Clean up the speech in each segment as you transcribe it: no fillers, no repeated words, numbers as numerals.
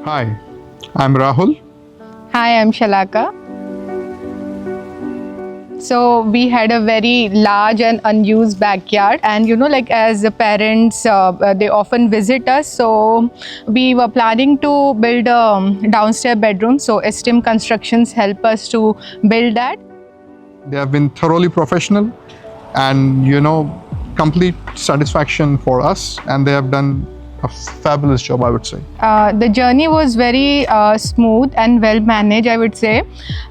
Hi, I'm Rahul. Hi, I'm Shalaka. So we had a very large and unused backyard, and like as the parents, they often visit us. So we were planning to build a downstairs bedroom. So Esteem Constructions help us to build that. They have been thoroughly professional and, complete satisfaction for us, and they have done a fabulous job, I would say. The journey was very smooth and well managed, I would say.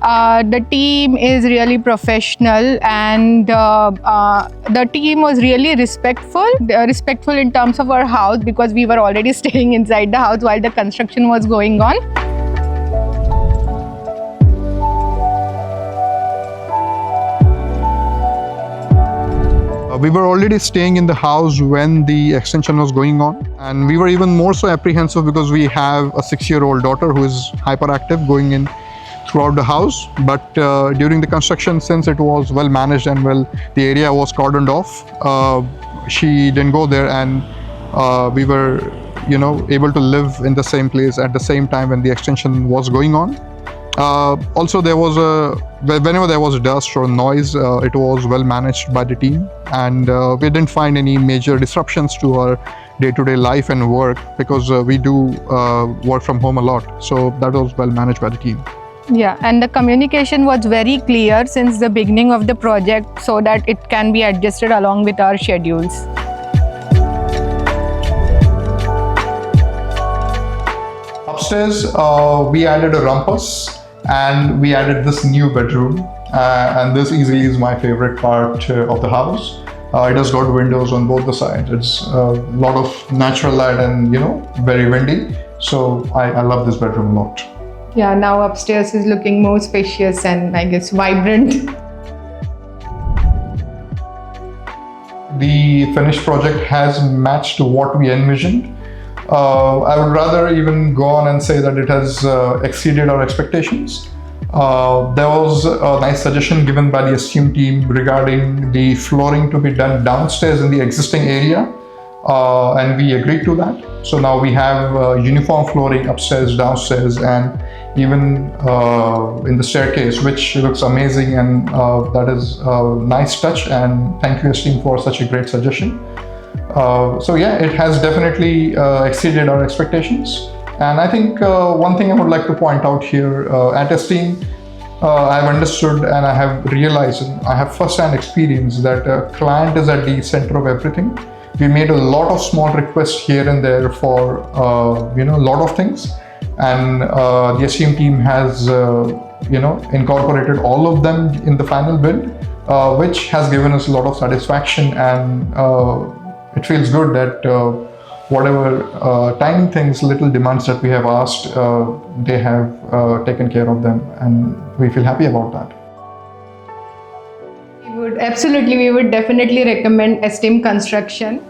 The team is really professional, and the team was really respectful in terms of our house, because we were already staying inside the house while the construction was going on. We were already staying in the house when the extension was going on, and we were even more so apprehensive because we have a 6-year-old daughter who is hyperactive going in throughout the house. But during the construction, since it was well managed and the area was cordoned off, she didn't go there, and we were able to live in the same place at the same time when the extension was going on. Also, whenever there was dust or noise, it was well managed by the team, and we didn't find any major disruptions to our day-to-day life and work, because we do work from home a lot. So that was well managed by the team. Yeah, and the communication was very clear since the beginning of the project, so that it can be adjusted along with our schedules. Upstairs, we added a rumpus, and we added this new bedroom, and this easily is my favorite part of the house. It has got windows on both the sides. It's a lot of natural light and very windy, so I love this bedroom a lot. Yeah, now upstairs is looking more spacious and I guess vibrant. The finished project has matched what we envisioned. I would rather even go on and say that it has exceeded our expectations. There was a nice suggestion given by the Esteem team regarding the flooring to be done downstairs in the existing area, and we agreed to that. So now we have uniform flooring upstairs, downstairs, and even in the staircase, which looks amazing, and that is a nice touch, and thank you Esteem for such a great suggestion. So yeah, it has definitely exceeded our expectations. And I think one thing I would like to point out here, at Esteem, I've understood and I have realized, and I have first-hand experience, that a client is at the center of everything. We made a lot of small requests here and there for a lot of things, and the Esteem team has incorporated all of them in the final build, which has given us a lot of satisfaction, and it feels good that whatever tiny things, little demands that we have asked, they have taken care of them, and we feel happy about that. We would definitely recommend Esteem Construction.